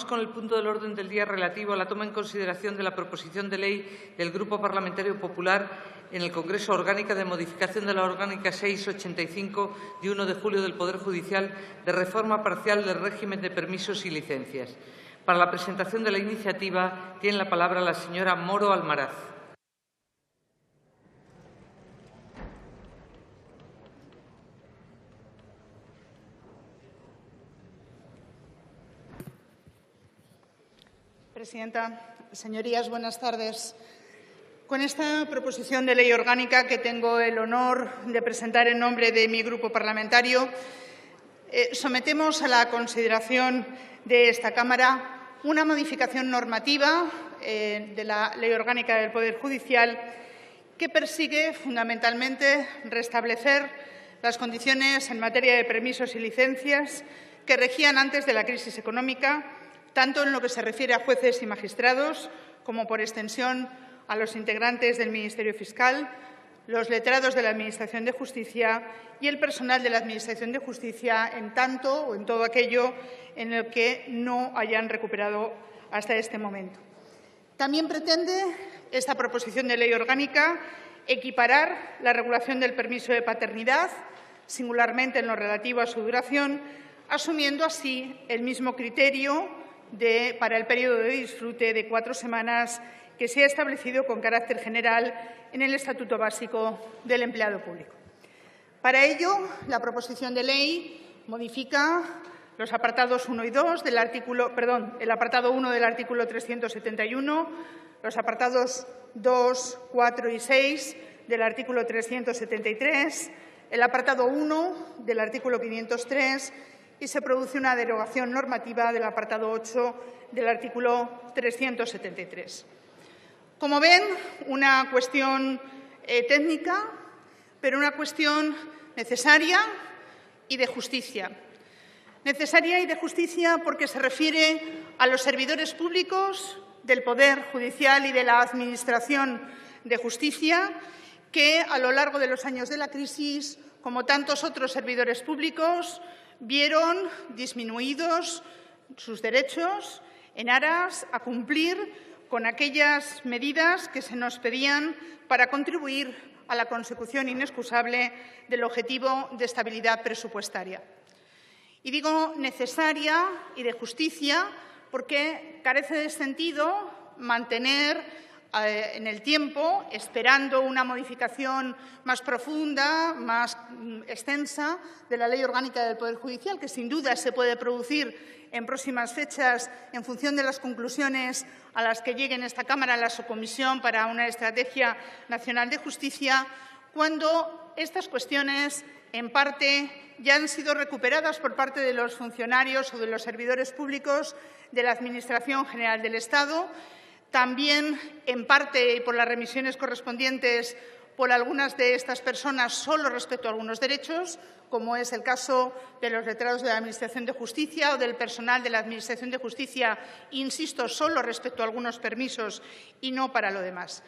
Con el punto del orden del día relativo a la toma en consideración de la proposición de ley del Grupo Parlamentario Popular en el Congreso Orgánica de modificación de la Orgánica 685 de 1 de julio del Poder Judicial de reforma parcial del régimen de permisos y licencias. Para la presentación de la iniciativa tiene la palabra la señora Moro Almaraz. Presidenta, señorías, buenas tardes. Con esta proposición de ley orgánica que tengo el honor de presentar en nombre de mi grupo parlamentario, sometemos a la consideración de esta Cámara una modificación normativa de la Ley Orgánica del Poder Judicial que persigue fundamentalmente restablecer las condiciones en materia de permisos y licencias que regían antes de la crisis económica, tanto en lo que se refiere a jueces y magistrados como, por extensión, a los integrantes del Ministerio Fiscal, los letrados de la Administración de Justicia y el personal de la Administración de Justicia en tanto o en todo aquello en el que no hayan recuperado hasta este momento. También pretende esta proposición de ley orgánica equiparar la regulación del permiso de paternidad, singularmente en lo relativo a su duración, asumiendo así el mismo criterio para el periodo de disfrute de 4 semanas que se ha establecido con carácter general en el Estatuto Básico del Empleado Público. Para ello, la proposición de ley modifica los apartados 1 y 2 del el apartado 1 del artículo 371, los apartados 2, 4 y 6 del artículo 373, el apartado 1 del artículo 503 y se produce una derogación normativa del apartado 8 del artículo 373. Como ven, una cuestión técnica, pero una cuestión necesaria y de justicia. Necesaria y de justicia porque se refiere a los servidores públicos del Poder Judicial y de la Administración de Justicia que, a lo largo de los años de la crisis, como tantos otros servidores públicos, vieron disminuidos sus derechos en aras a cumplir con aquellas medidas que se nos pedían para contribuir a la consecución inexcusable del objetivo de estabilidad presupuestaria. Y digo necesaria y de justicia porque carece de sentido mantener en el tiempo, esperando una modificación más profunda, más extensa de la Ley Orgánica del Poder Judicial, que sin duda se puede producir en próximas fechas en función de las conclusiones a las que llegue en esta Cámara la Subcomisión para una Estrategia Nacional de Justicia, cuando estas cuestiones, en parte, ya han sido recuperadas por parte de los funcionarios o de los servidores públicos de la Administración General del Estado, también, en parte, y por las remisiones correspondientes, por algunas de estas personas solo respecto a algunos derechos, como es el caso de los letrados de la Administración de Justicia o del personal de la Administración de Justicia, insisto, solo respecto a algunos permisos y no para lo demás.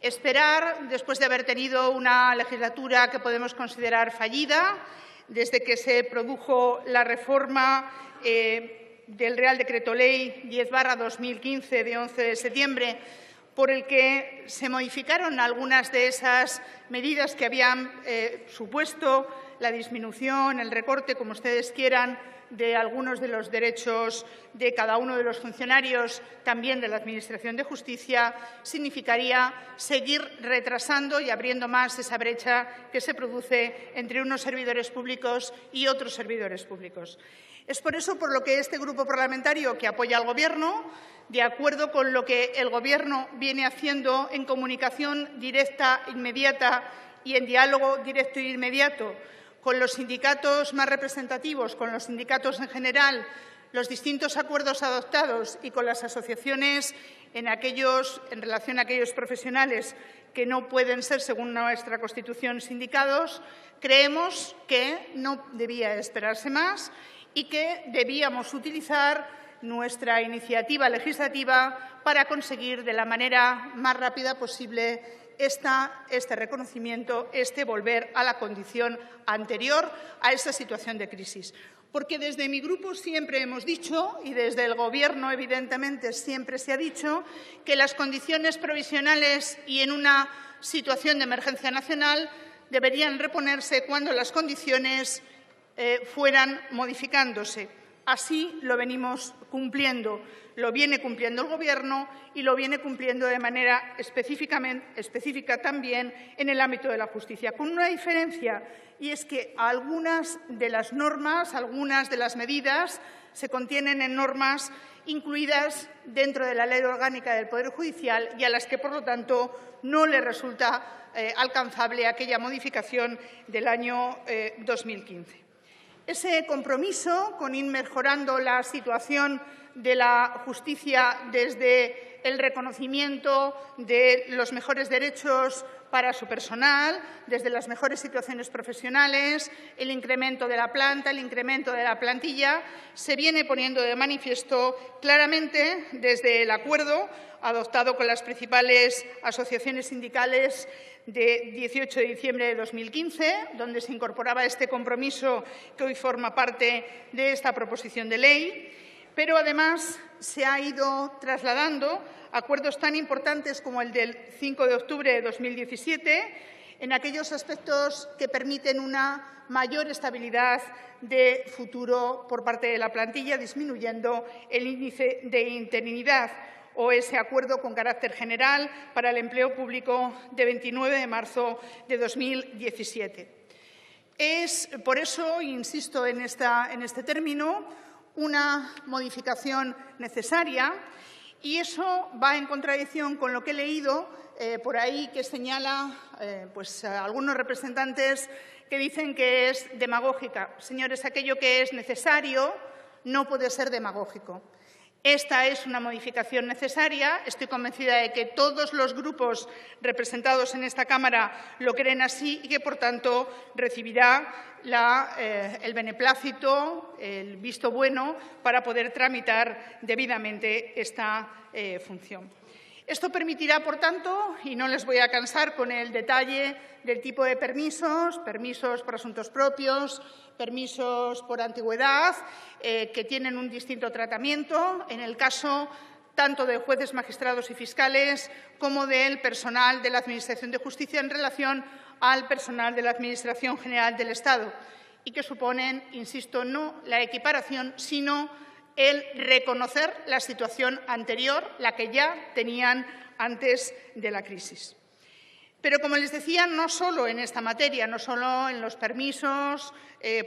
Esperar, después de haber tenido una legislatura que podemos considerar fallida, desde que se produjo la reforma del Real Decreto Ley 10/2015 de 11 de septiembre, por el que se modificaron algunas de esas medidas que habían supuesto la disminución, el recorte, como ustedes quieran, de algunos de los derechos de cada uno de los funcionarios, también de la Administración de Justicia, significaría seguir retrasando y abriendo más esa brecha que se produce entre unos servidores públicos y otros servidores públicos. Es por eso por lo que este grupo parlamentario que apoya al Gobierno, de acuerdo con lo que el Gobierno viene haciendo en comunicación directa, inmediata y en diálogo directo e inmediato con los sindicatos más representativos, con los sindicatos en general, los distintos acuerdos adoptados y con las asociaciones en relación a aquellos profesionales que no pueden ser, según nuestra Constitución, sindicados, creemos que no debía esperarse más y que debíamos utilizar nuestra iniciativa legislativa para conseguir de la manera más rápida posible este reconocimiento, volver a la condición anterior a esta situación de crisis. porque desde mi grupo siempre hemos dicho, y desde el Gobierno evidentemente siempre se ha dicho, que las condiciones provisionales y en una situación de emergencia nacional deberían reponerse cuando las condiciones fueran modificándose. Así lo venimos cumpliendo. Lo viene cumpliendo el Gobierno y lo viene cumpliendo de manera específica también en el ámbito de la justicia, con una diferencia, y es que algunas de las normas, algunas de las medidas se contienen en normas incluidas dentro de la Ley Orgánica del Poder Judicial y a las que, por lo tanto, no le resulta alcanzable aquella modificación del año 2015. Ese compromiso con ir mejorando la situación de la justicia desde el reconocimiento de los mejores derechos para su personal, desde las mejores situaciones profesionales, el incremento de la planta, el incremento de la plantilla, se viene poniendo de manifiesto claramente desde el acuerdo adoptado con las principales asociaciones sindicales de 18 de diciembre de 2015, donde se incorporaba este compromiso que hoy forma parte de esta proposición de ley, pero además se ha ido trasladando acuerdos tan importantes como el del 5 de octubre de 2017 en aquellos aspectos que permiten una mayor estabilidad de futuro por parte de la plantilla, disminuyendo el índice de interinidad, o ese acuerdo con carácter general para el empleo público de 29 de marzo de 2017. Es, por eso, insisto en este término, una modificación necesaria, y eso va en contradicción con lo que he leído por ahí, que señala algunos representantes que dicen que es demagógica. Señores, aquello que es necesario no puede ser demagógico. Esta es una modificación necesaria. Estoy convencida de que todos los grupos representados en esta Cámara lo creen así y que, por tanto, recibirá el beneplácito, el visto bueno para poder tramitar debidamente esta función. Esto permitirá, por tanto, y no les voy a cansar con el detalle del tipo de permisos, permisos por asuntos propios, permisos por antigüedad, que tienen un distinto tratamiento en el caso tanto de jueces, magistrados y fiscales como del personal de la Administración de Justicia en relación al personal de la Administración General del Estado, y que suponen, insisto, no la equiparación, sino el reconocer la situación anterior, la que ya tenían antes de la crisis. Pero, como les decía, no solo en esta materia, no solo en los permisos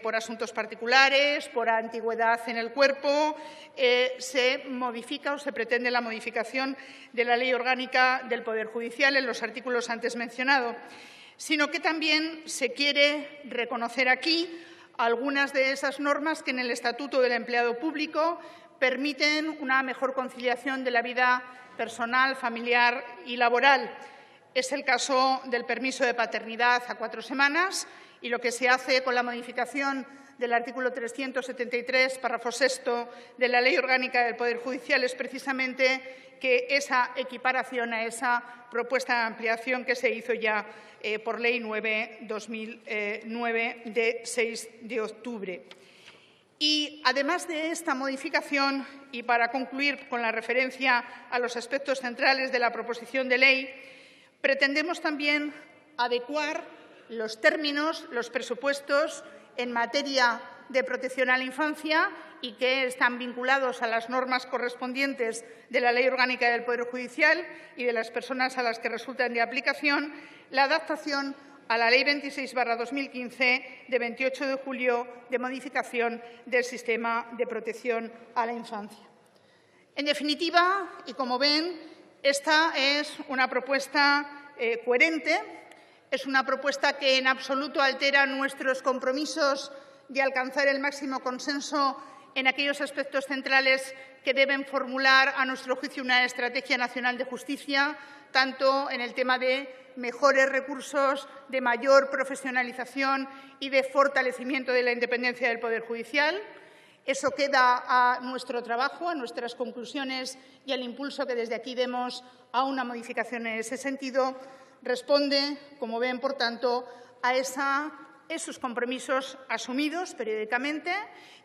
por asuntos particulares, por antigüedad en el cuerpo, se modifica o se pretende la modificación de la Ley Orgánica del Poder Judicial en los artículos antes mencionados, sino que también se quiere reconocer aquí algunas de esas normas que en el Estatuto del Empleado Público permiten una mejor conciliación de la vida personal, familiar y laboral. Es el caso del permiso de paternidad a 4 semanas y lo que se hace con la modificación del artículo 373, párrafo sexto, de la Ley Orgánica del Poder Judicial es precisamente que esa equiparación a esa propuesta de ampliación que se hizo ya por Ley 9/2009 de 6 de octubre. Y, además de esta modificación, y para concluir con la referencia a los aspectos centrales de la proposición de ley, pretendemos también adecuar los términos, los presupuestos en materia de protección a la infancia y que están vinculados a las normas correspondientes de la Ley Orgánica del Poder Judicial y de las personas a las que resultan de aplicación, la adaptación a la Ley 26/2015 de 28 de julio de modificación del sistema de protección a la infancia. En definitiva, y como ven, esta es una propuesta coherente, es una propuesta que en absoluto altera nuestros compromisos de alcanzar el máximo consenso en aquellos aspectos centrales que deben formular, a nuestro juicio, una estrategia nacional de justicia, tanto en el tema de mejores recursos, de mayor profesionalización y de fortalecimiento de la independencia del Poder Judicial. Eso queda a nuestro trabajo, a nuestras conclusiones y al impulso que desde aquí demos a una modificación en ese sentido. Responde, como ven, por tanto, a esa esos compromisos asumidos periódicamente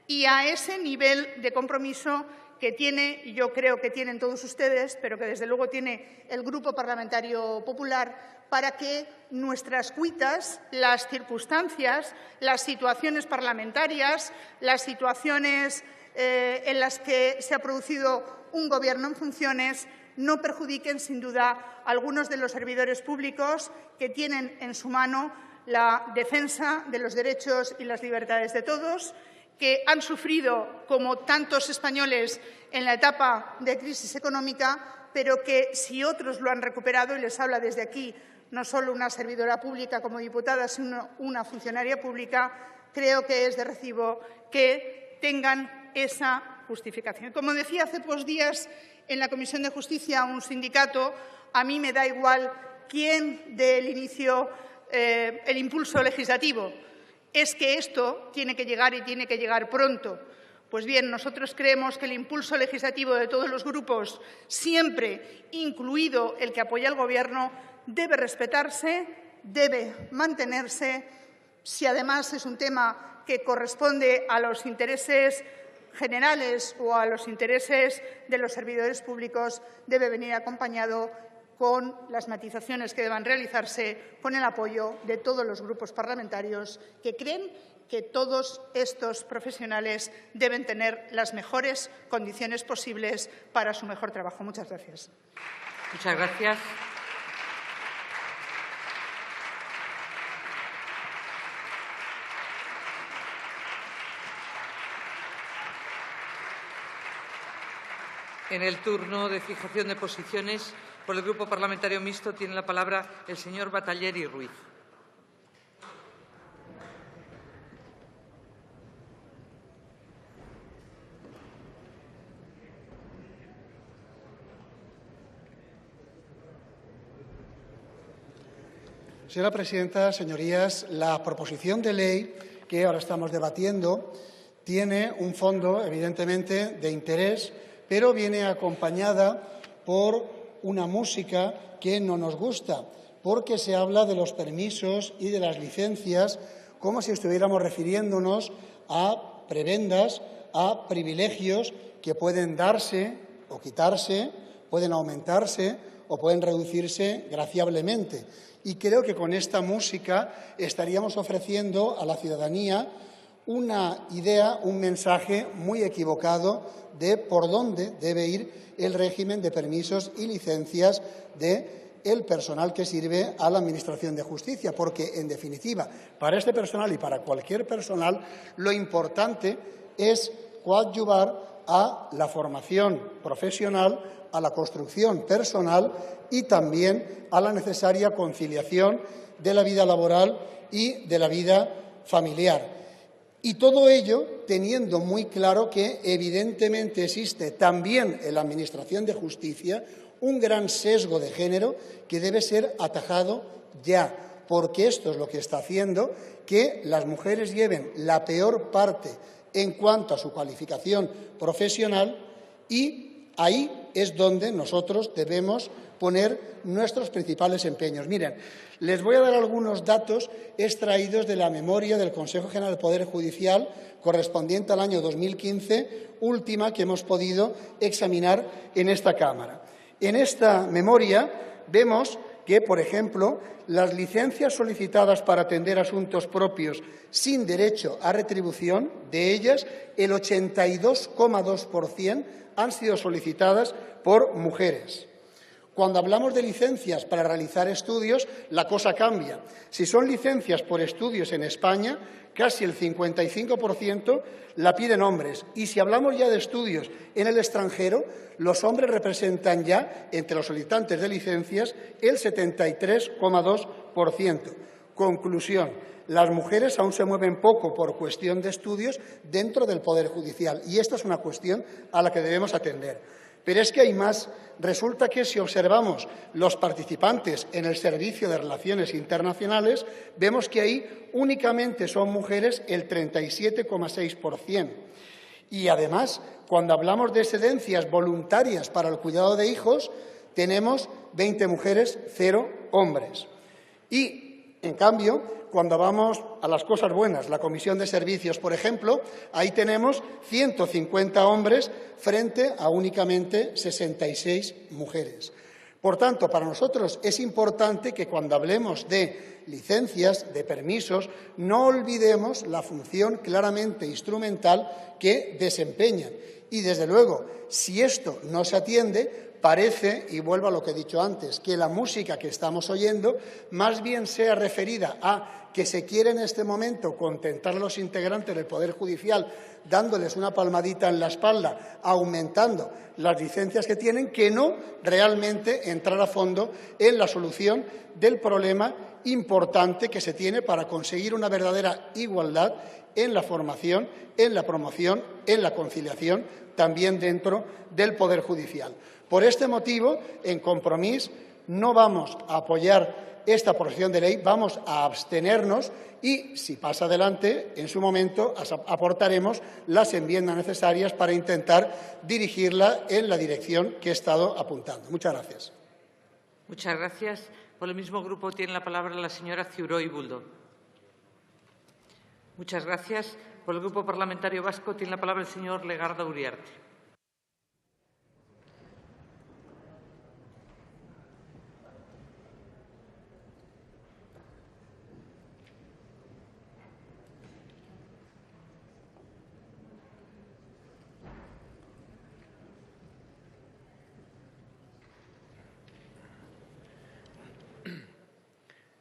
y a ese nivel de compromiso que tiene, y yo creo que tienen todos ustedes, pero que desde luego tiene el Grupo Parlamentario Popular, para que nuestras cuitas, las circunstancias, las situaciones parlamentarias, las situaciones en las que se ha producido un Gobierno en funciones, no perjudiquen, sin duda, a algunos de los servidores públicos que tienen en su mano la defensa de los derechos y las libertades de todos, que han sufrido, como tantos españoles, en la etapa de crisis económica, pero que, si otros lo han recuperado, y les habla desde aquí no solo una servidora pública como diputada, sino una funcionaria pública, creo que es de recibo que tengan esa justificación. Como decía hace pocos días en la Comisión de Justicia un sindicato, a mí me da igual quién dé el inicio, el impulso legislativo. Es que esto tiene que llegar y tiene que llegar pronto. Pues bien, nosotros creemos que el impulso legislativo de todos los grupos, siempre incluido el que apoya al Gobierno, debe respetarse, debe mantenerse. Si además es un tema que corresponde a los intereses generales o a los intereses de los servidores públicos, debe venir acompañado con las matizaciones que deban realizarse, con el apoyo de todos los grupos parlamentarios que creen que todos estos profesionales deben tener las mejores condiciones posibles para su mejor trabajo. Muchas gracias. Muchas gracias. En el turno de fijación de posiciones, por el Grupo Parlamentario Mixto, tiene la palabra el señor Batalleri Ruiz. Señora presidenta, señorías, la proposición de ley que ahora estamos debatiendo tiene un fondo, evidentemente, de interés, pero viene acompañada por una música que no nos gusta, porque se habla de los permisos y de las licencias como si estuviéramos refiriéndonos a prebendas, a privilegios que pueden darse o quitarse, pueden aumentarse o pueden reducirse graciablemente. Y creo que con esta música estaríamos ofreciendo a la ciudadanía una idea, un mensaje muy equivocado de por dónde debe ir el régimen de permisos y licencias del personal que sirve a la Administración de Justicia, porque, en definitiva, para este personal y para cualquier personal, lo importante es coadyuvar a la formación profesional, a la construcción personal y también a la necesaria conciliación de la vida laboral y de la vida familiar. Y todo ello teniendo muy claro que, evidentemente, existe también en la Administración de Justicia un gran sesgo de género que debe ser atajado ya, porque esto es lo que está haciendo que las mujeres lleven la peor parte en cuanto a su cualificación profesional, y ahí es donde nosotros debemos poner nuestros principales empeños. Miren, les voy a dar algunos datos extraídos de la memoria del Consejo General del Poder Judicial correspondiente al año 2015, última que hemos podido examinar en esta Cámara. En esta memoria vemos que, por ejemplo, las licencias solicitadas para atender asuntos propios sin derecho a retribución, de ellas el 82,2% han sido solicitadas por mujeres. Cuando hablamos de licencias para realizar estudios, la cosa cambia. Si son licencias por estudios en España, casi el 55% la piden hombres. Y si hablamos ya de estudios en el extranjero, los hombres representan ya, entre los solicitantes de licencias, el 73,2%. Conclusión: las mujeres aún se mueven poco por cuestión de estudios dentro del Poder Judicial, y esta es una cuestión a la que debemos atender. Pero es que hay más. Resulta que, si observamos los participantes en el Servicio de Relaciones Internacionales, vemos que ahí únicamente son mujeres el 37,6%. Y, además, cuando hablamos de excedencias voluntarias para el cuidado de hijos, tenemos 20 mujeres, 0 hombres. Y En cambio, cuando vamos a las cosas buenas, la Comisión de Servicios, por ejemplo, ahí tenemos 150 hombres frente a únicamente 66 mujeres. Por tanto, para nosotros es importante que cuando hablemos de licencias, de permisos, no olvidemos la función claramente instrumental que desempeñan. Y, desde luego, si esto no se atiende, parece, y vuelvo a lo que he dicho antes, que la música que estamos oyendo más bien sea referida a que se quiere en este momento contentar a los integrantes del Poder Judicial dándoles una palmadita en la espalda, aumentando las licencias que tienen, que no realmente entrar a fondo en la solución del problema importante que se tiene para conseguir una verdadera igualdad en la formación, en la promoción, en la conciliación, también dentro del Poder Judicial. Por este motivo, en Compromís no vamos a apoyar esta proposición de ley, vamos a abstenernos y, si pasa adelante, en su momento aportaremos las enmiendas necesarias para intentar dirigirla en la dirección que he estado apuntando. Muchas gracias. Muchas gracias. Por el mismo grupo tiene la palabra la señora Ciuró y Buldo. Muchas gracias. Por el Grupo Parlamentario Vasco tiene la palabra el señor Legarda Uriarte.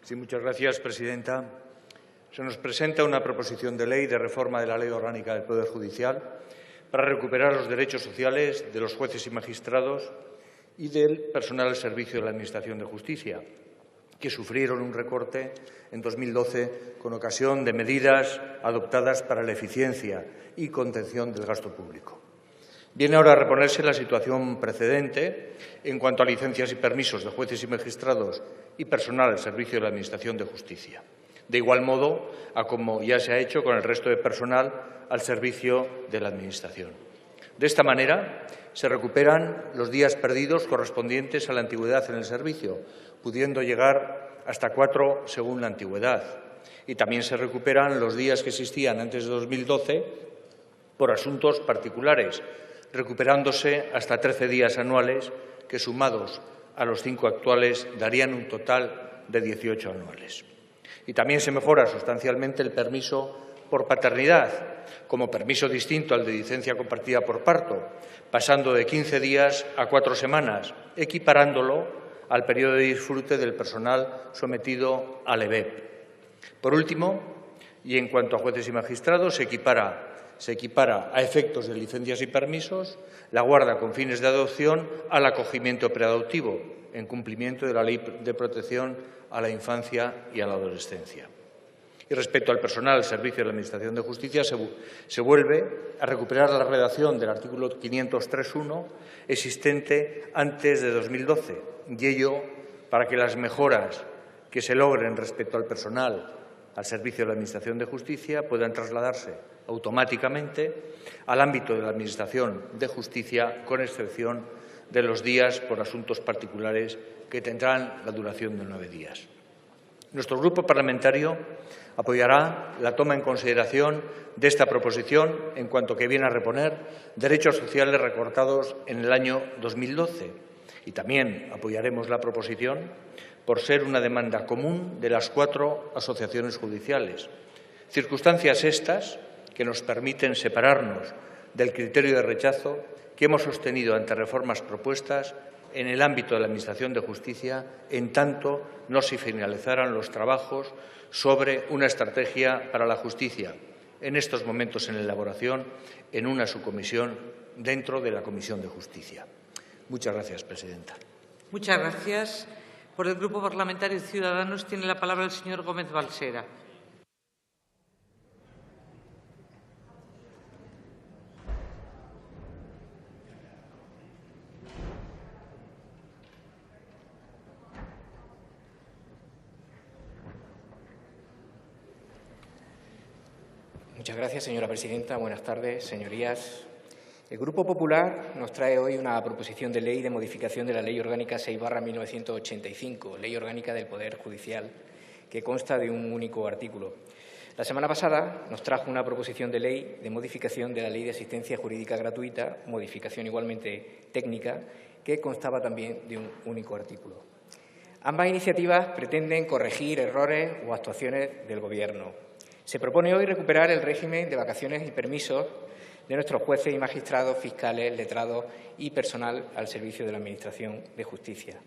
Sí, muchas gracias, presidenta. Se nos presenta una proposición de ley de reforma de la Ley Orgánica del Poder Judicial para recuperar los derechos sociales de los jueces y magistrados y del personal al servicio de la Administración de Justicia, que sufrieron un recorte en 2012 con ocasión de medidas adoptadas para la eficiencia y contención del gasto público. Viene ahora a reponerse la situación precedente en cuanto a licencias y permisos de jueces y magistrados y personal al servicio de la Administración de Justicia, de igual modo a como ya se ha hecho con el resto de personal al servicio de la Administración. De esta manera, se recuperan los días perdidos correspondientes a la antigüedad en el servicio, pudiendo llegar hasta 4 según la antigüedad. Y también se recuperan los días que existían antes de 2012 por asuntos particulares, recuperándose hasta 13 días anuales que, sumados a los 5 actuales, darían un total de 18 anuales. Y también se mejora sustancialmente el permiso por paternidad, como permiso distinto al de licencia compartida por parto, pasando de 15 días a 4 semanas, equiparándolo al periodo de disfrute del personal sometido al EBEP. Por último, y en cuanto a jueces y magistrados, se equipara a efectos de licencias y permisos la guarda con fines de adopción al acogimiento preadoptivo, en cumplimiento de la Ley de Protección a la Infancia y a la Adolescencia. Y respecto al personal al servicio de la Administración de Justicia, se vuelve a recuperar la redacción del artículo 503.1 existente antes de 2012, y ello para que las mejoras que se logren respecto al personal al servicio de la Administración de Justicia puedan trasladarse automáticamente al ámbito de la Administración de Justicia, con excepción de los días por asuntos particulares que tendrán la duración de 9 días. Nuestro grupo parlamentario apoyará la toma en consideración de esta proposición en cuanto que viene a reponer derechos sociales recortados en el año 2012 y también apoyaremos la proposición por ser una demanda común de las 4 asociaciones judiciales. Circunstancias estas que nos permiten separarnos del criterio de rechazo que hemos sostenido ante reformas propuestas en el ámbito de la Administración de Justicia, en tanto no se finalizaran los trabajos sobre una estrategia para la justicia, en estos momentos en elaboración en una subcomisión dentro de la Comisión de Justicia. Muchas gracias, presidenta. Muchas gracias. Por el Grupo Parlamentario de Ciudadanos tiene la palabra el señor Gómez Balsera. Muchas gracias, señora presidenta. Buenas tardes, señorías. El Grupo Popular nos trae hoy una proposición de ley de modificación de la Ley Orgánica 6/1985, Ley Orgánica del Poder Judicial, que consta de un único artículo. La semana pasada nos trajo una proposición de ley de modificación de la Ley de Asistencia Jurídica Gratuita, modificación igualmente técnica, que constaba también de un único artículo. Ambas iniciativas pretenden corregir errores o actuaciones del Gobierno. Se propone hoy recuperar el régimen de vacaciones y permisos de nuestros jueces y magistrados, fiscales, letrados y personal al servicio de la Administración de Justicia.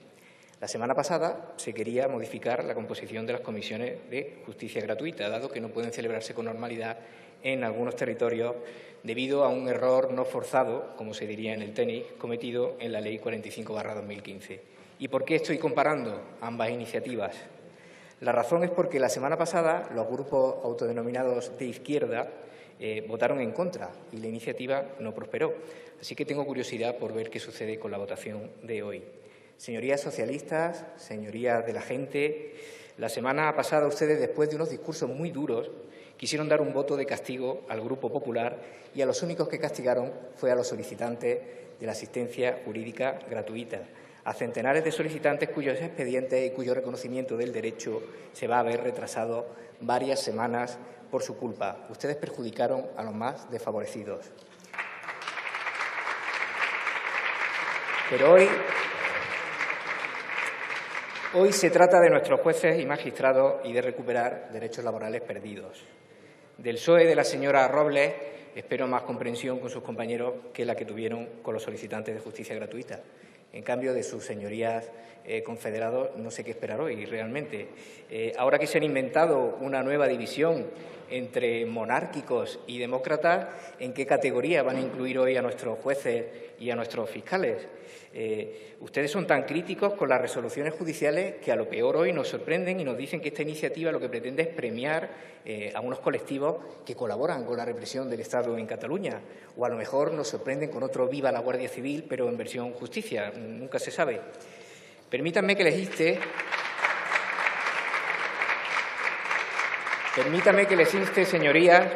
La semana pasada se quería modificar la composición de las comisiones de justicia gratuita, dado que no pueden celebrarse con normalidad en algunos territorios debido a un error no forzado, como se diría en el tenis, cometido en la Ley 45/2015. ¿Y por qué estoy comparando ambas iniciativas? La razón es porque la semana pasada los grupos autodenominados de izquierda votaron en contra y la iniciativa no prosperó. Así que tengo curiosidad por ver qué sucede con la votación de hoy. Señorías socialistas, señorías de la gente, la semana pasada ustedes, después de unos discursos muy duros, quisieron dar un voto de castigo al Grupo Popular y a los únicos que castigaron fue a los solicitantes de la asistencia jurídica gratuita, a centenares de solicitantes cuyos expedientes y cuyo reconocimiento del derecho se va a ver retrasado varias semanas por su culpa. Ustedes perjudicaron a los más desfavorecidos. Pero hoy se trata de nuestros jueces y magistrados y de recuperar derechos laborales perdidos. Del PSOE de la señora Robles espero más comprensión con sus compañeros que la que tuvieron con los solicitantes de justicia gratuita. En cambio, de sus señorías confederados no sé qué esperar hoy realmente. Ahora que se han inventado una nueva división entre monárquicos y demócratas, ¿en qué categoría van a incluir hoy a nuestros jueces y a nuestros fiscales? Ustedes son tan críticos con las resoluciones judiciales que a lo peor hoy nos sorprenden y nos dicen que esta iniciativa lo que pretende es premiar a unos colectivos que colaboran con la represión del Estado en Cataluña. O a lo mejor nos sorprenden con otro Viva la Guardia Civil, pero en versión justicia. Nunca se sabe. Permítanme que les inste, señorías,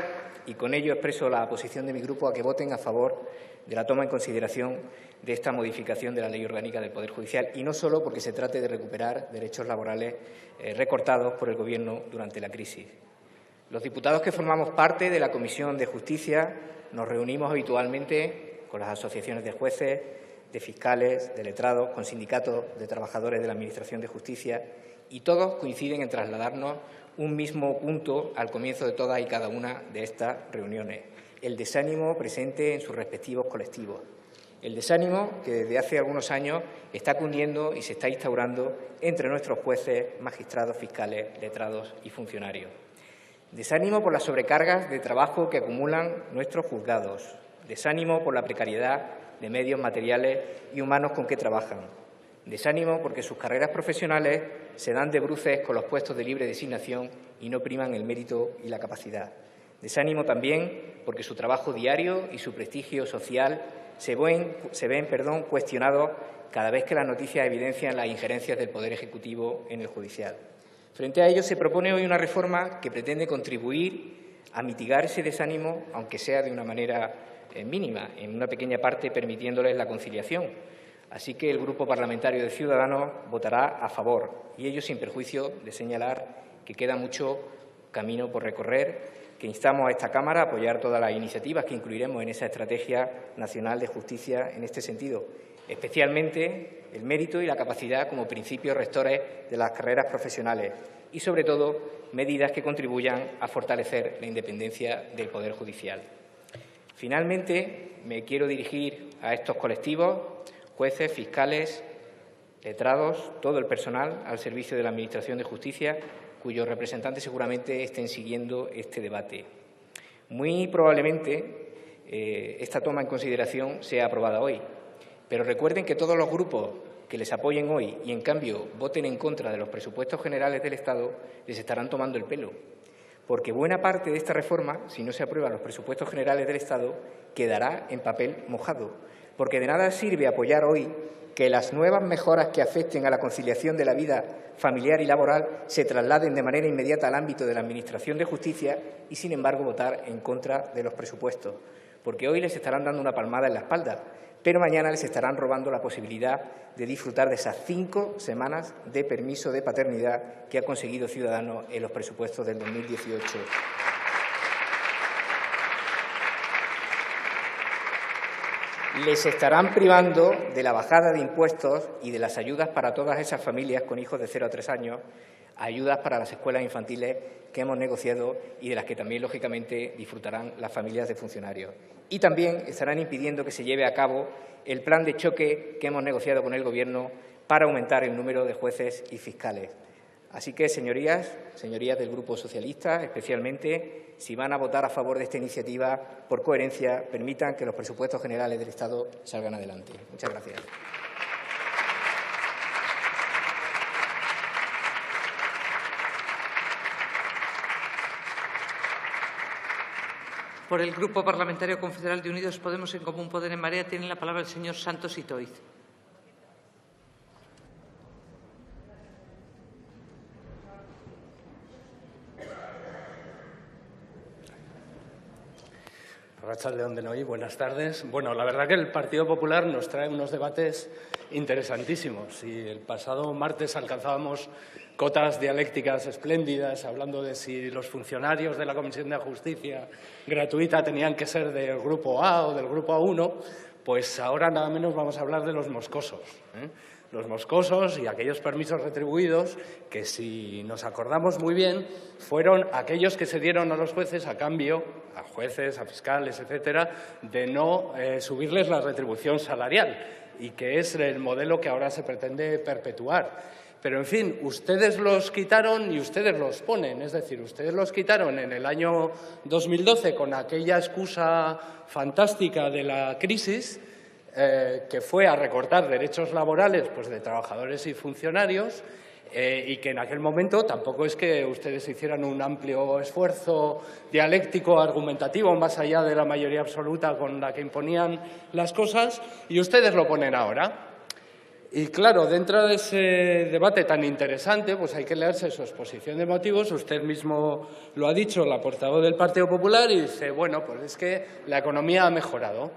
y con ello expreso la posición de mi grupo, a que voten a favor de la toma en consideración de esta modificación de la Ley Orgánica del Poder Judicial, y no solo porque se trate de recuperar derechos laborales recortados por el Gobierno durante la crisis. Los diputados que formamos parte de la Comisión de Justicia nos reunimos habitualmente con las asociaciones de jueces, de fiscales, de letrados, con sindicatos de trabajadores de la Administración de Justicia, y todos coinciden en trasladarnos un mismo punto al comienzo de todas y cada una de estas reuniones: el desánimo presente en sus respectivos colectivos. El desánimo que desde hace algunos años está cundiendo y se está instaurando entre nuestros jueces, magistrados, fiscales, letrados y funcionarios. Desánimo por las sobrecargas de trabajo que acumulan nuestros juzgados. Desánimo por la precariedad de medios materiales y humanos con que trabajan. Desánimo porque sus carreras profesionales se dan de bruces con los puestos de libre designación y no priman el mérito y la capacidad. Desánimo también porque su trabajo diario y su prestigio social se ven cuestionados cada vez que las noticias evidencian las injerencias del Poder Ejecutivo en el judicial. Frente a ello, se propone hoy una reforma que pretende contribuir a mitigar ese desánimo, aunque sea de una manera mínima, en una pequeña parte permitiéndoles la conciliación. Así que el Grupo Parlamentario de Ciudadanos votará a favor, y ello sin perjuicio de señalar que queda mucho camino por recorrer, que instamos a esta Cámara a apoyar todas las iniciativas que incluiremos en esa Estrategia Nacional de Justicia en este sentido, especialmente el mérito y la capacidad como principios rectores de las carreras profesionales y, sobre todo, medidas que contribuyan a fortalecer la independencia del Poder Judicial. Finalmente, me quiero dirigir a estos colectivos, jueces, fiscales, letrados, todo el personal al servicio de la Administración de Justicia, cuyos representantes seguramente estén siguiendo este debate. Muy probablemente esta toma en consideración sea aprobada hoy, pero recuerden que todos los grupos que les apoyen hoy y, en cambio, voten en contra de los presupuestos generales del Estado, les estarán tomando el pelo, porque buena parte de esta reforma, si no se aprueban los presupuestos generales del Estado, quedará en papel mojado, porque de nada sirve apoyar hoy que las nuevas mejoras que afecten a la conciliación de la vida familiar y laboral se trasladen de manera inmediata al ámbito de la Administración de Justicia y, sin embargo, votar en contra de los presupuestos, porque hoy les estarán dando una palmada en la espalda, pero mañana les estarán robando la posibilidad de disfrutar de esas 5 semanas de permiso de paternidad que ha conseguido Ciudadanos en los presupuestos del 2018. Les estarán privando de la bajada de impuestos y de las ayudas para todas esas familias con hijos de 0 a 3 años, ayudas para las escuelas infantiles que hemos negociado y de las que también, lógicamente, disfrutarán las familias de funcionarios. Y también estarán impidiendo que se lleve a cabo el plan de choque que hemos negociado con el Gobierno para aumentar el número de jueces y fiscales. Así que, señorías del Grupo Socialista, especialmente, si van a votar a favor de esta iniciativa, por coherencia, permitan que los presupuestos generales del Estado salgan adelante. Muchas gracias. Por el Grupo Parlamentario Confederal de Unidos Podemos en Común Poder en Marea tiene la palabra el señor Santos Itoiz. Arratsaldeon denoi, buenas tardes. Bueno, la verdad que el Partido Popular nos trae unos debates interesantísimos. Y el pasado martes alcanzábamos cotas dialécticas espléndidas, hablando de si los funcionarios de la Comisión de Justicia gratuita tenían que ser del Grupo A o del Grupo A1, pues ahora nada menos vamos a hablar de los moscosos. Los moscosos y aquellos permisos retribuidos que, si nos acordamos muy bien, fueron aquellos que se dieron a los jueces a cambio, a jueces, a fiscales, etcétera, de no subirles la retribución salarial, y que es el modelo que ahora se pretende perpetuar. Pero, en fin, ustedes los quitaron y ustedes los ponen. Es decir, ustedes los quitaron en el año 2012 con aquella excusa fantástica de la crisis, que fue a recortar derechos laborales, pues, de trabajadores y funcionarios, y que en aquel momento tampoco es que ustedes hicieran un amplio esfuerzo dialéctico, argumentativo, más allá de la mayoría absoluta con la que imponían las cosas, y ustedes lo ponen ahora. Y claro, dentro de ese debate tan interesante, pues hay que leerse su exposición de motivos. Usted mismo lo ha dicho, la portavoz del Partido Popular, y dice, bueno, pues es que la economía ha mejorado.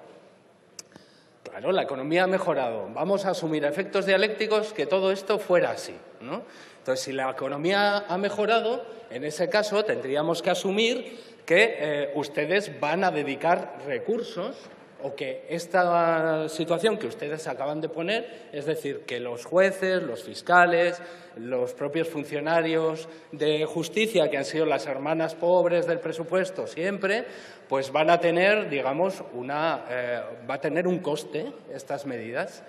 Claro, la economía ha mejorado. Vamos a asumir a efectos dialécticos que todo esto fuera así, ¿no? Entonces, si la economía ha mejorado, en ese caso tendríamos que asumir que ustedes van a dedicar recursos, o que esta situación que ustedes acaban de poner, es decir, que los jueces, los fiscales, los propios funcionarios de justicia, que han sido las hermanas pobres del presupuesto siempre, pues van a tener, digamos, va a tener un coste estas medidas.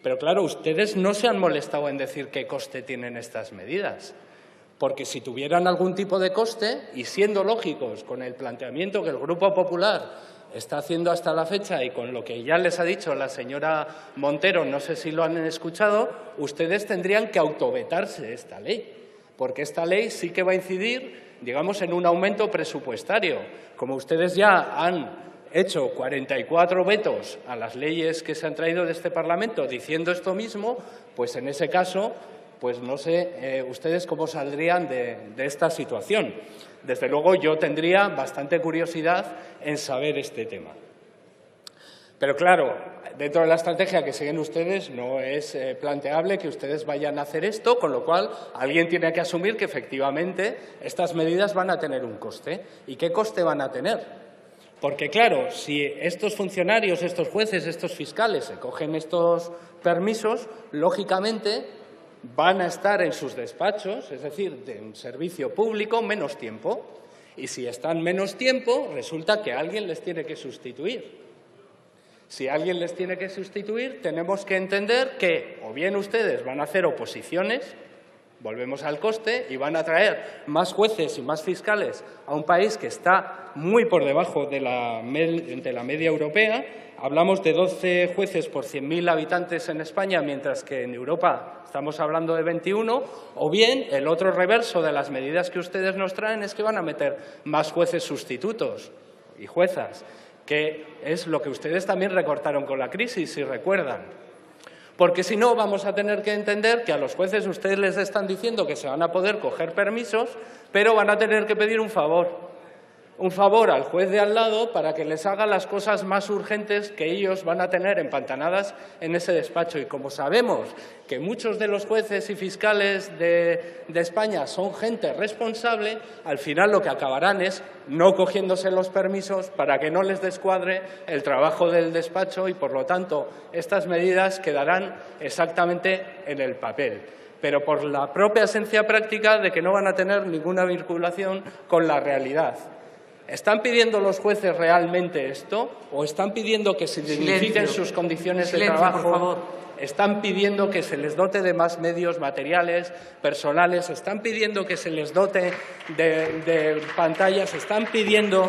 Pero claro, ustedes no se han molestado en decir qué coste tienen estas medidas. Porque si tuvieran algún tipo de coste, y siendo lógicos con el planteamiento que el Grupo Popular está haciendo hasta la fecha y con lo que ya les ha dicho la señora Montero, no sé si lo han escuchado, ustedes tendrían que autovetarse esta ley, porque esta ley sí que va a incidir, digamos, en un aumento presupuestario. Como ustedes ya han hecho 44 vetos a las leyes que se han traído de este Parlamento diciendo esto mismo, pues en ese caso, pues no sé ustedes cómo saldrían de esta situación. Desde luego, yo tendría bastante curiosidad en saber este tema. Pero claro, dentro de la estrategia que siguen ustedes no es planteable que ustedes vayan a hacer esto, con lo cual alguien tiene que asumir que efectivamente estas medidas van a tener un coste. ¿Y qué coste van a tener? Porque claro, si estos funcionarios, estos jueces, estos fiscales se cogen estos permisos, lógicamente van a estar en sus despachos, es decir, de un servicio público, menos tiempo. Y si están menos tiempo, resulta que alguien les tiene que sustituir. Si alguien les tiene que sustituir, tenemos que entender que o bien ustedes van a hacer oposiciones, volvemos al coste, y van a traer más jueces y más fiscales a un país que está muy por debajo de la media europea. Hablamos de 12 jueces por 100.000 habitantes en España, mientras que en Europa estamos hablando de 21, o bien el otro reverso de las medidas que ustedes nos traen es que van a meter más jueces sustitutos y juezas, que es lo que ustedes también recortaron con la crisis, si recuerdan. Porque si no, vamos a tener que entender que a los jueces ustedes les están diciendo que se van a poder coger permisos, pero van a tener que pedir un favor. un favor al juez de al lado para que les haga las cosas más urgentes que ellos van a tener empantanadas en ese despacho. Y como sabemos que muchos de los jueces y fiscales de España son gente responsable, al final lo que acabarán es no cogiéndose los permisos para que no les descuadre el trabajo del despacho y, por lo tanto, estas medidas quedarán exactamente en el papel, pero por la propia esencia práctica de que no van a tener ninguna vinculación con la realidad. ¿Están pidiendo los jueces realmente esto? ¿O están pidiendo que se dignifiquen sus condiciones de trabajo? Por favor. ¿Están pidiendo que se les dote de más medios materiales, personales? ¿Están pidiendo que se les dote de pantallas? ¿Están pidiendo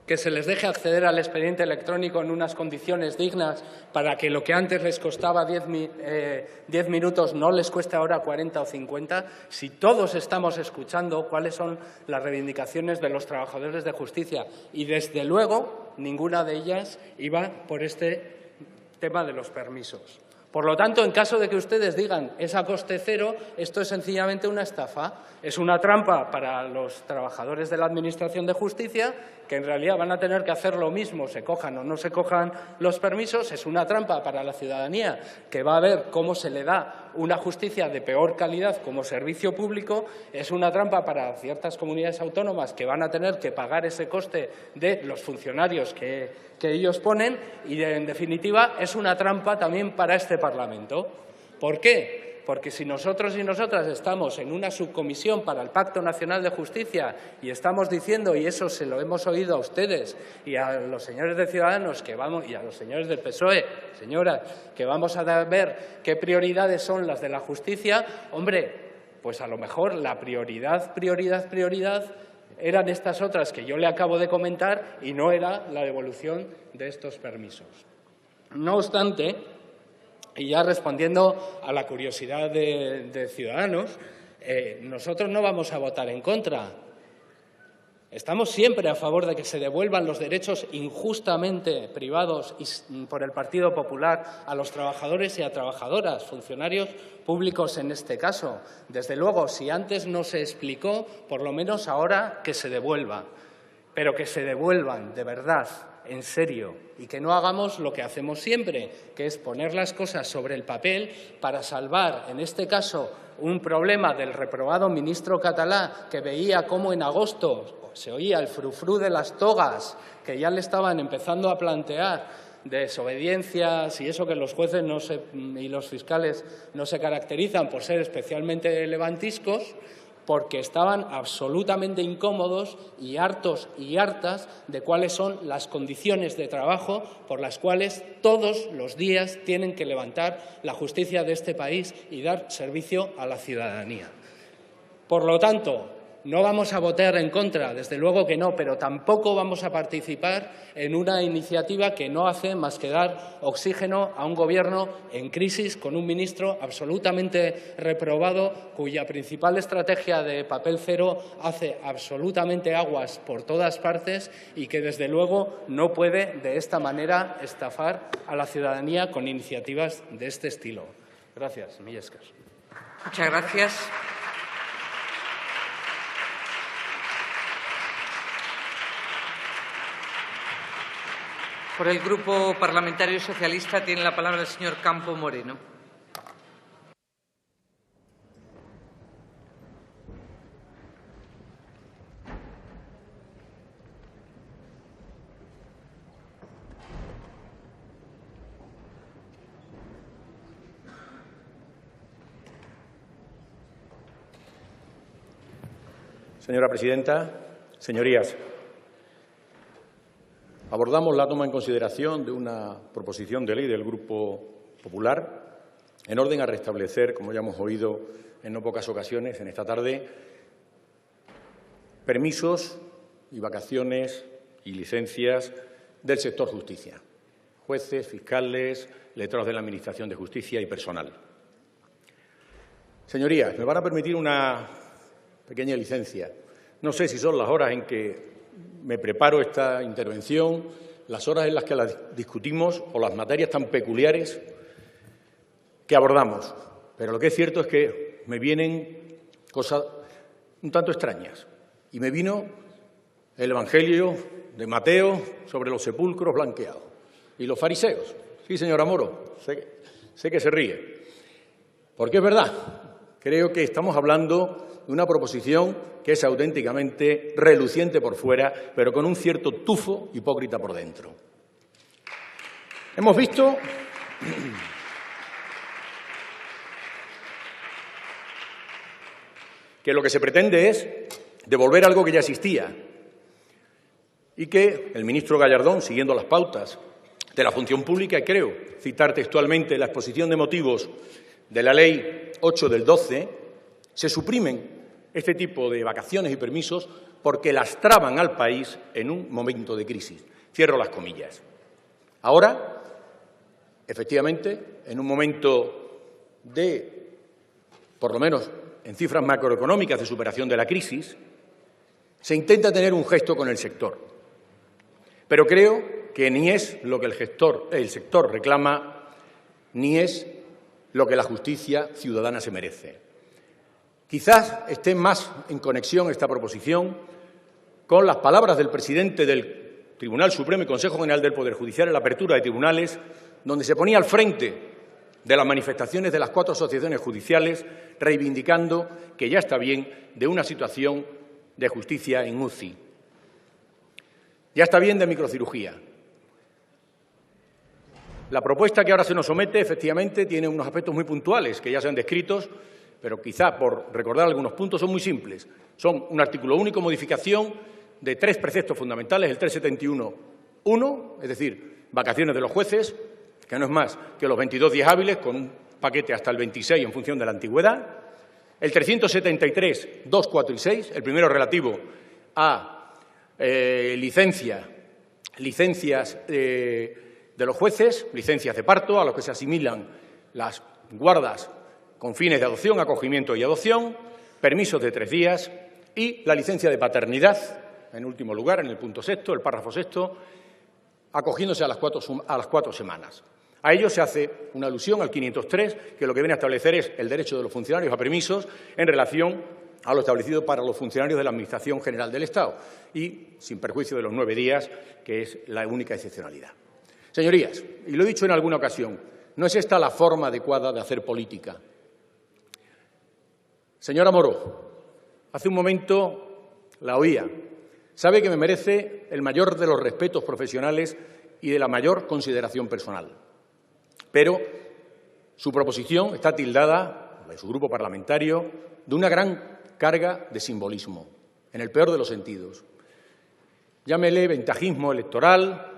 que se les deje acceder al expediente electrónico en unas condiciones dignas para que lo que antes les costaba 10 minutos no les cueste ahora 40 o 50? Si todos estamos escuchando cuáles son las reivindicaciones de los trabajadores de justicia y, desde luego, ninguna de ellas iba por este tema de los permisos. Por lo tanto, en caso de que ustedes digan es a coste cero, esto es sencillamente una estafa, es una trampa para los trabajadores de la Administración de Justicia, que en realidad van a tener que hacer lo mismo, se cojan o no se cojan los permisos, es una trampa para la ciudadanía, que va a ver cómo se le da una justicia de peor calidad como servicio público, es una trampa para ciertas comunidades autónomas que van a tener que pagar ese coste de los funcionarios que ellos ponen y, en definitiva, es una trampa también para este Parlamento. ¿Por qué? Porque si nosotros y nosotras estamos en una subcomisión para el Pacto Nacional de Justicia y estamos diciendo, y eso se lo hemos oído a ustedes y a los señores de Ciudadanos y a los señores del PSOE, señoras, que vamos a ver qué prioridades son las de la justicia, hombre, pues a lo mejor la prioridad eran estas otras que yo le acabo de comentar y no era la devolución de estos permisos. No obstante, y ya respondiendo a la curiosidad de Ciudadanos, nosotros no vamos a votar en contra. Estamos siempre a favor de que se devuelvan los derechos injustamente privados por el Partido Popular a los trabajadores y a trabajadoras, funcionarios públicos en este caso. Desde luego, si antes no se explicó, por lo menos ahora que se devuelva, pero que se devuelvan de verdad, en serio, y que no hagamos lo que hacemos siempre, que es poner las cosas sobre el papel para salvar, en este caso, un problema del reprobado ministro catalá que veía cómo en agosto se oía el frufrú de las togas que ya le estaban empezando a plantear de desobediencias y eso, que los jueces y los fiscales no se caracterizan por ser especialmente levantiscos, porque estaban absolutamente incómodos y hartos y hartas de cuáles son las condiciones de trabajo por las cuales todos los días tienen que levantar la justicia de este país y dar servicio a la ciudadanía. Por lo tanto, no vamos a votar en contra, desde luego que no, pero tampoco vamos a participar en una iniciativa que no hace más que dar oxígeno a un Gobierno en crisis, con un ministro absolutamente reprobado, cuya principal estrategia de papel cero hace absolutamente aguas por todas partes y que, desde luego, no puede de esta manera estafar a la ciudadanía con iniciativas de este estilo. Gracias, Millescas. Muchas gracias. Por el Grupo Parlamentario Socialista tiene la palabra el señor Campo Moreno. Señora presidenta, señorías, abordamos la toma en consideración de una proposición de ley del Grupo Popular en orden a restablecer, como ya hemos oído en no pocas ocasiones en esta tarde, permisos y vacaciones y licencias del sector justicia, jueces, fiscales, letrados de la Administración de Justicia y personal. Señorías, me van a permitir una pequeña licencia. No sé si son las horas en que me preparo esta intervención, las horas en las que las discutimos o las materias tan peculiares que abordamos. Pero lo que es cierto es que me vienen cosas un tanto extrañas. Y me vino el Evangelio de Mateo sobre los sepulcros blanqueados y los fariseos. Sí, señora Moro, sé que se ríe. Porque es verdad, creo que estamos hablando de una proposición que es auténticamente reluciente por fuera, pero con un cierto tufo hipócrita por dentro. Hemos visto que lo que se pretende es devolver algo que ya existía y que el ministro Gallardón, siguiendo las pautas de la función pública, y creo citar textualmente la exposición de motivos de la Ley 8 del 12, se suprimen este tipo de vacaciones y permisos porque lastraban al país en un momento de crisis. Cierro las comillas. Ahora, efectivamente, en un momento de, por lo menos en cifras macroeconómicas de superación de la crisis, se intenta tener un gesto con el sector. Pero creo que ni es lo que el sector reclama, ni es lo que la justicia ciudadana se merece. Quizás esté más en conexión esta proposición con las palabras del presidente del Tribunal Supremo y Consejo General del Poder Judicial en la apertura de tribunales, donde se ponía al frente de las manifestaciones de las 4 asociaciones judiciales, reivindicando que ya está bien de una situación de justicia en UCI. Ya está bien de microcirugía. La propuesta que ahora se nos somete, efectivamente, tiene unos aspectos muy puntuales que ya se han descrito, pero quizá, por recordar algunos puntos, son muy simples. Son un artículo único, modificación de 3 preceptos fundamentales, el 371.1, es decir, vacaciones de los jueces, que no es más que los 22 días hábiles, con un paquete hasta el 26 en función de la antigüedad. El 373, 2, 4 y 6, el primero relativo a licencias de los jueces, licencias de parto, a los que se asimilan las guardas con fines de adopción, acogimiento y adopción, permisos de 3 días y la licencia de paternidad, en último lugar, en el punto 6, el párrafo 6, acogiéndose a las 4 semanas. A ello se hace una alusión al 503, que lo que viene a establecer es el derecho de los funcionarios a permisos en relación a lo establecido para los funcionarios de la Administración General del Estado y sin perjuicio de los 9 días, que es la única excepcionalidad. Señorías, y lo he dicho en alguna ocasión, no es esta la forma adecuada de hacer política. Señora Moro, hace un momento la oía. Sabe que me merece el mayor de los respetos profesionales y de la mayor consideración personal. Pero su proposición está tildada, de su grupo parlamentario, de una gran carga de simbolismo, en el peor de los sentidos. Llámele ventajismo electoral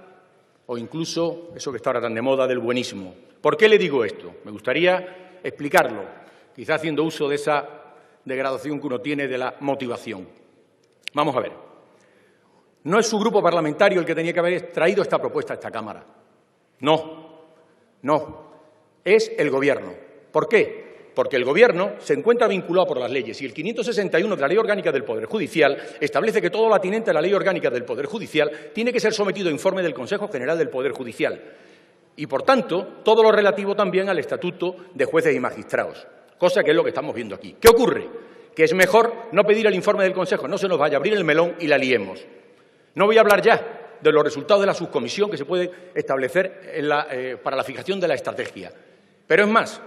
o incluso eso que está ahora tan de moda del buenismo. ¿Por qué le digo esto? Me gustaría explicarlo, quizá haciendo uso de esa degradación que uno tiene de la motivación. Vamos a ver. No es su grupo parlamentario el que tenía que haber traído esta propuesta a esta Cámara. No. Es el Gobierno. ¿Por qué? Porque el Gobierno se encuentra vinculado por las leyes y el 561 de la Ley Orgánica del Poder Judicial establece que todo lo atinente a la Ley Orgánica del Poder Judicial tiene que ser sometido a informe del Consejo General del Poder Judicial y, por tanto, todo lo relativo también al Estatuto de Jueces y Magistrados, cosa que es lo que estamos viendo aquí. ¿Qué ocurre? Que es mejor no pedir el informe del Consejo, no se nos vaya a abrir el melón y la liemos. No voy a hablar ya de los resultados de la subcomisión que se puede establecer para la fijación de la estrategia. Pero es más,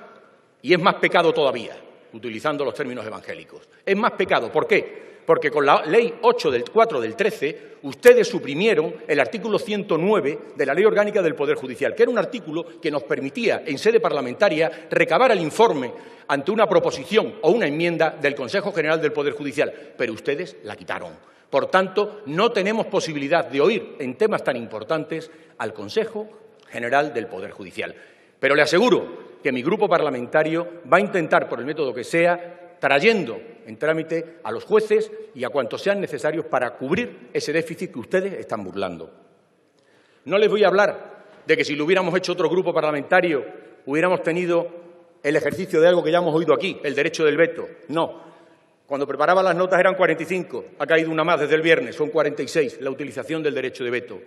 y es más pecado todavía, utilizando los términos evangélicos. Es más pecado. ¿Por qué? Porque con la Ley 8 del 4 del 13 ustedes suprimieron el artículo 109 de la Ley Orgánica del Poder Judicial, que era un artículo que nos permitía, en sede parlamentaria, recabar el informe ante una proposición o una enmienda del Consejo General del Poder Judicial, pero ustedes la quitaron. Por tanto, no tenemos posibilidad de oír en temas tan importantes al Consejo General del Poder Judicial. Pero le aseguro que mi grupo parlamentario va a intentar, por el método que sea, trayendo en trámite a los jueces y a cuantos sean necesarios para cubrir ese déficit que ustedes están burlando. No les voy a hablar de que si lo hubiéramos hecho otro grupo parlamentario hubiéramos tenido el ejercicio de algo que ya hemos oído aquí, el derecho del veto. No. Cuando preparaba las notas eran 45, ha caído una más desde el viernes, son 46, la utilización del derecho de veto.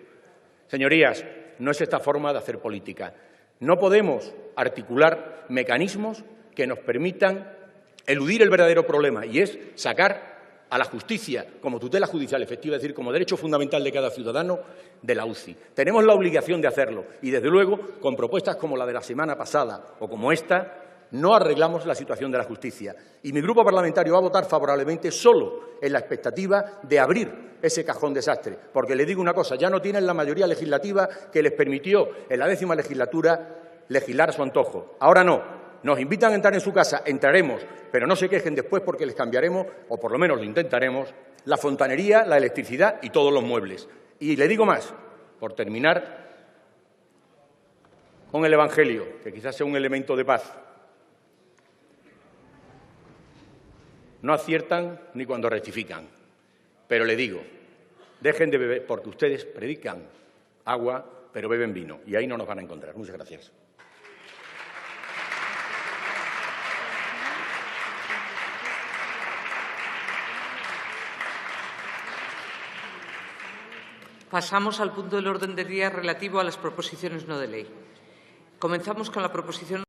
Señorías, no es esta forma de hacer política. No podemos articular mecanismos que nos permitan eludir el verdadero problema, y es sacar a la justicia como tutela judicial efectiva, es decir, como derecho fundamental de cada ciudadano, de la UCI. Tenemos la obligación de hacerlo y, desde luego, con propuestas como la de la semana pasada o como esta, no arreglamos la situación de la justicia. Y mi grupo parlamentario va a votar favorablemente solo en la expectativa de abrir ese cajón desastre, porque le digo una cosa, ya no tienen la mayoría legislativa que les permitió en la 10ª legislatura legislar a su antojo. Ahora no. Nos invitan a entrar en su casa, entraremos, pero no se quejen después porque les cambiaremos, o por lo menos lo intentaremos, la fontanería, la electricidad y todos los muebles. Y le digo más, por terminar, con el Evangelio, que quizás sea un elemento de paz. No aciertan ni cuando rectifican, pero le digo, dejen de beber, porque ustedes predican agua, pero beben vino, y ahí no nos van a encontrar. Muchas gracias. Pasamos al punto del orden del día relativo a las proposiciones no de ley. Comenzamos con la proposición